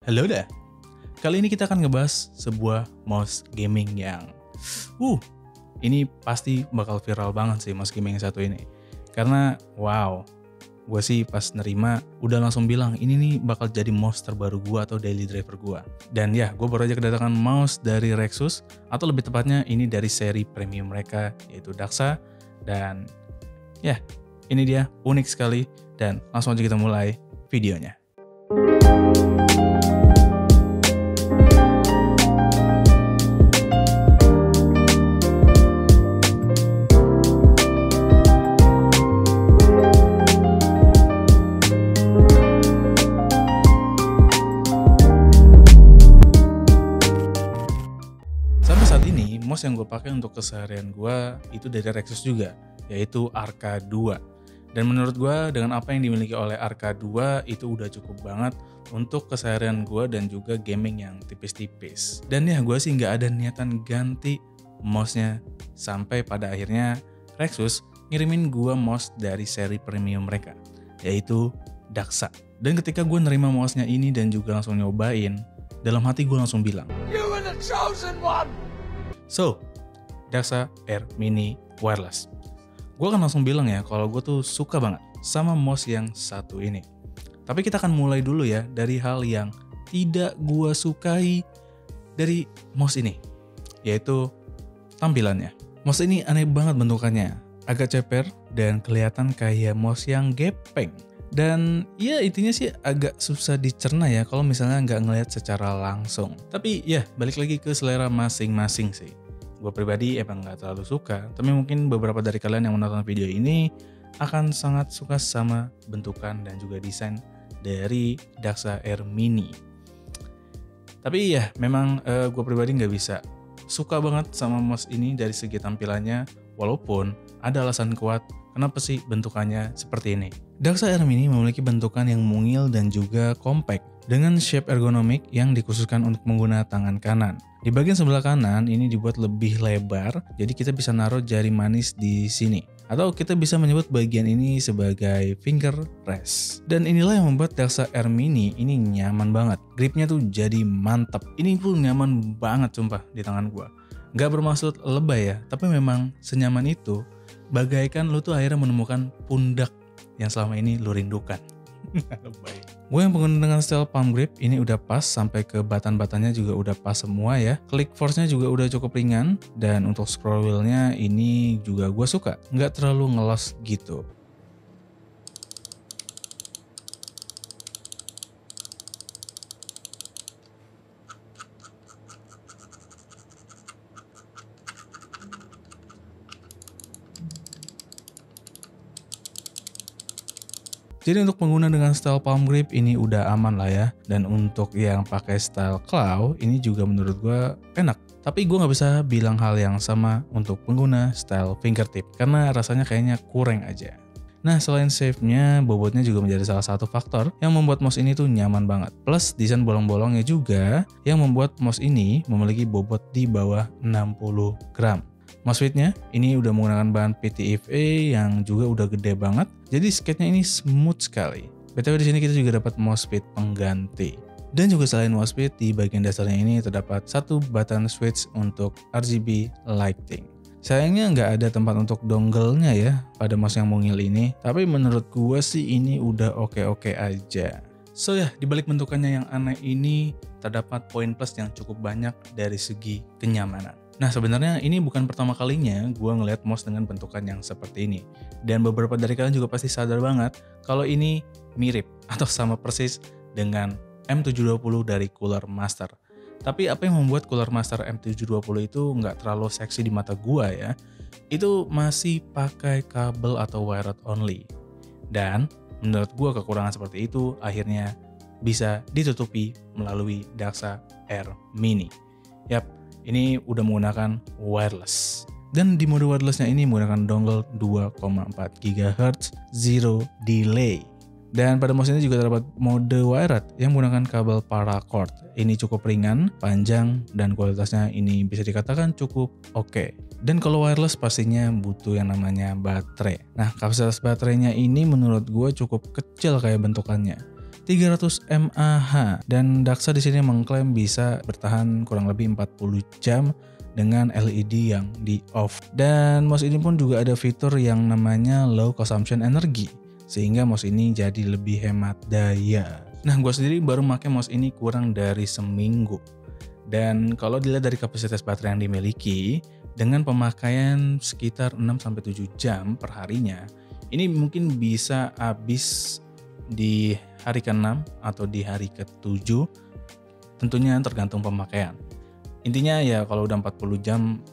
Halo dah. Kali ini kita akan ngebahas sebuah mouse gaming yang ini pasti bakal viral banget sih mouse gaming yang satu ini. Karena wow, gue sih pas nerima udah langsung bilang ini nih bakal jadi mouse terbaru gue atau daily driver gue. Dan ya, gue baru aja kedatangan mouse dari Rexus, atau lebih tepatnya ini dari seri premium mereka yaitu Daxa. Dan ya, ini dia unik sekali dan langsung aja kita mulai videonya. Mouse yang gue pakai untuk keseharian gue itu dari Rexus juga, yaitu Arca 2. Dan menurut gue dengan apa yang dimiliki oleh Arca 2 itu udah cukup banget untuk keseharian gue dan juga gaming yang tipis-tipis. Dan ya gue sih nggak ada niatan ganti mouse-nya sampai pada akhirnya Rexus ngirimin gue mouse dari seri premium mereka, yaitu Daxa. Dan ketika gue nerima mouse-nya ini dan juga langsung nyobain, dalam hati gue langsung bilang, "You are the chosen one!" So, Daxa Air Mini Wireless. Gue akan langsung bilang ya kalau gue tuh suka banget sama mouse yang satu ini. Tapi kita akan mulai dulu ya dari hal yang tidak gue sukai dari mouse ini, yaitu tampilannya. Mouse ini aneh banget bentukannya, agak ceper dan kelihatan kayak mouse yang gepeng. Dan ya intinya sih agak susah dicerna ya kalau misalnya nggak ngelihat secara langsung. Tapi ya balik lagi ke selera masing-masing sih. Gue pribadi emang nggak terlalu suka, tapi mungkin beberapa dari kalian yang menonton video ini akan sangat suka sama bentukan dan juga desain dari Daxa Air Mini. Tapi ya memang gue pribadi nggak bisa suka banget sama mouse ini dari segi tampilannya, walaupun ada alasan kuat kenapa sih bentukannya seperti ini. Daxa Air Mini memiliki bentukan yang mungil dan juga compact dengan shape ergonomik yang dikhususkan untuk pengguna tangan kanan. Di bagian sebelah kanan ini dibuat lebih lebar, jadi kita bisa naruh jari manis di sini. Atau kita bisa menyebut bagian ini sebagai finger rest. Dan inilah yang membuat Daxa Air Mini ini nyaman banget. Gripnya tuh jadi mantap. Ini pun nyaman banget sumpah di tangan gua. Gak bermaksud lebay ya, tapi memang senyaman itu. Bagaikan lu tuh akhirnya menemukan pundak yang selama ini lu rindukan. Gue yang pengguna dengan style palm grip ini udah pas, sampai ke batan-batannya juga udah pas semua ya. Click force-nya juga udah cukup ringan, dan untuk scroll wheel-nya ini juga gue suka, nggak terlalu ngelos gitu. Jadi untuk pengguna dengan style palm grip ini udah aman lah ya. Dan untuk yang pakai style claw ini juga menurut gue enak. Tapi gue gak bisa bilang hal yang sama untuk pengguna style fingertip, karena rasanya kayaknya kurang aja. Nah selain safe-nya, bobotnya juga menjadi salah satu faktor yang membuat mouse ini tuh nyaman banget. Plus desain bolong-bolongnya juga yang membuat mouse ini memiliki bobot di bawah 60 gram. Mouse weight-nya ini udah menggunakan bahan PTFE yang juga udah gede banget. Jadi skate-nya ini smooth sekali. BTW di sini kita juga dapat mousepad pengganti. Dan juga selain mousepad, di bagian dasarnya ini terdapat satu button switch untuk RGB lighting. Sayangnya nggak ada tempat untuk dongle-nya ya pada mouse yang mungil ini. Tapi menurut gue sih ini udah oke-oke aja. So ya, dibalik bentukannya yang aneh ini terdapat poin plus yang cukup banyak dari segi kenyamanan. Nah sebenarnya ini bukan pertama kalinya gue ngeliat mouse dengan bentukan yang seperti ini. Dan beberapa dari kalian juga pasti sadar banget kalau ini mirip atau sama persis dengan M720 dari Cooler Master. Tapi apa yang membuat Cooler Master M720 itu nggak terlalu seksi di mata gue ya, itu masih pakai kabel atau wired only. Dan menurut gue kekurangan seperti itu akhirnya bisa ditutupi melalui Daxa Air Mini. Yap, ini udah menggunakan wireless. Dan di mode wirelessnya ini menggunakan dongle 2,4 GHz zero delay. Dan pada mouse ini juga terdapat mode wired yang menggunakan kabel paracord. Ini cukup ringan, panjang, dan kualitasnya ini bisa dikatakan cukup oke. Dan kalau wireless pastinya butuh yang namanya baterai. Nah kapasitas baterainya ini menurut gue cukup kecil kayak bentukannya. 300 mAh dan Daxa di sini mengklaim bisa bertahan kurang lebih 40 jam dengan LED yang di off. Dan mouse ini pun juga ada fitur yang namanya low consumption energy sehingga mouse ini jadi lebih hemat daya. Nah, gue sendiri baru pakai mouse ini kurang dari seminggu. Dan kalau dilihat dari kapasitas baterai yang dimiliki, dengan pemakaian sekitar 6-7 jam per harinya, ini mungkin bisa habis di hari ke-6 atau di hari ke-7, tentunya tergantung pemakaian. Intinya ya kalau udah 40 jam,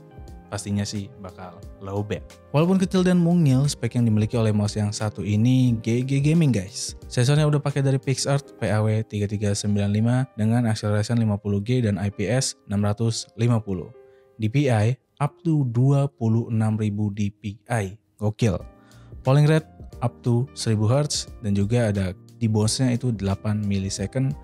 pastinya sih bakal lowbat. Walaupun kecil dan mungil, spek yang dimiliki oleh mouse yang satu ini GG Gaming guys. Sensornya udah pakai dari PixArt PAW3395 dengan acceleration 50G dan IPS 650. DPI up to 26.000 DPI. Gokil. Polling rate up to 1000 Hz dan juga ada di bounce-nya itu 8 millisecond.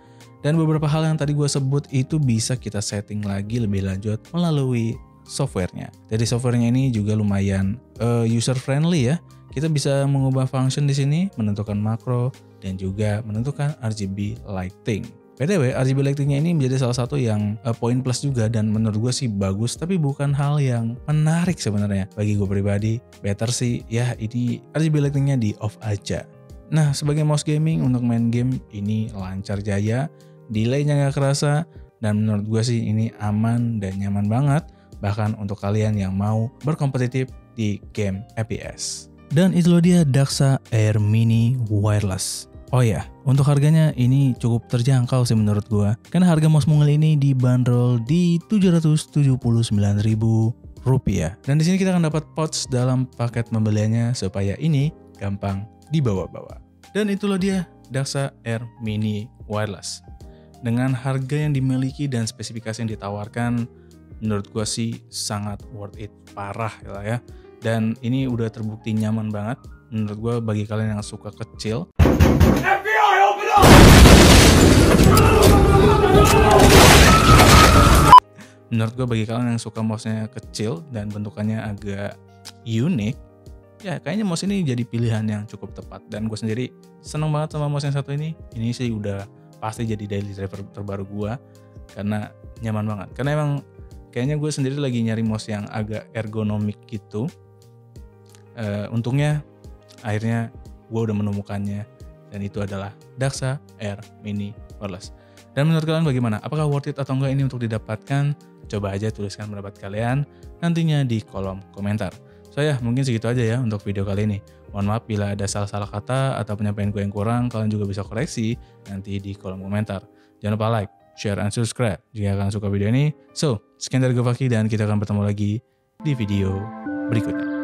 Dan beberapa hal yang tadi gue sebut itu bisa kita setting lagi lebih lanjut melalui softwarenya. Jadi softwarenya ini juga lumayan user friendly ya. Kita bisa mengubah function di sini, menentukan makro dan juga menentukan RGB lighting. BTW, RGB lightingnya ini menjadi salah satu yang poin plus juga dan menurut gue sih bagus, tapi bukan hal yang menarik sebenarnya. Bagi gue pribadi, better sih ya ini RGB lightingnya di off aja. Nah, sebagai mouse gaming untuk main game ini lancar jaya, delay-nya nggak kerasa, dan menurut gue sih ini aman dan nyaman banget. Bahkan untuk kalian yang mau berkompetitif di game FPS. Dan itu loh dia Daxa Air Mini Wireless. Oh ya, untuk harganya ini cukup terjangkau sih menurut gua. Karena harga mouse mungil ini dibanderol di Rp779.000. Dan di sini kita akan dapat pouch dalam paket pembeliannya supaya ini gampang dibawa-bawa. Dan itu loh dia Daxa Air Mini Wireless. Dengan harga yang dimiliki dan spesifikasi yang ditawarkan, menurut gue sih sangat worth it parah ya. Dan ini udah terbukti nyaman banget. Menurut gue bagi kalian yang suka kecil. FBI, open up! Menurut gue bagi kalian yang suka mouse-nya kecil dan bentukannya agak unik, ya kayaknya mouse ini jadi pilihan yang cukup tepat. Dan gue sendiri seneng banget sama mouse yang satu ini. Ini sih udah pasti jadi daily driver terbaru gue karena nyaman banget. Karena emang kayaknya gue sendiri lagi nyari mouse yang agak ergonomik gitu. Untungnya akhirnya gue udah menemukannya dan itu adalah Daxa Air Mini Wireless. Dan menurut kalian bagaimana? Apakah worth it atau enggak ini untuk didapatkan? Coba aja tuliskan pendapat kalian nantinya di kolom komentar. So ya, mungkin segitu aja ya untuk video kali ini. Mohon maaf bila ada salah-salah kata atau penyampaian gue yang kurang, kalian juga bisa koreksi nanti di kolom komentar. Jangan lupa like, share, and subscribe jika kalian suka video ini. So, sekian dari gue Fakih dan kita akan bertemu lagi di video berikutnya.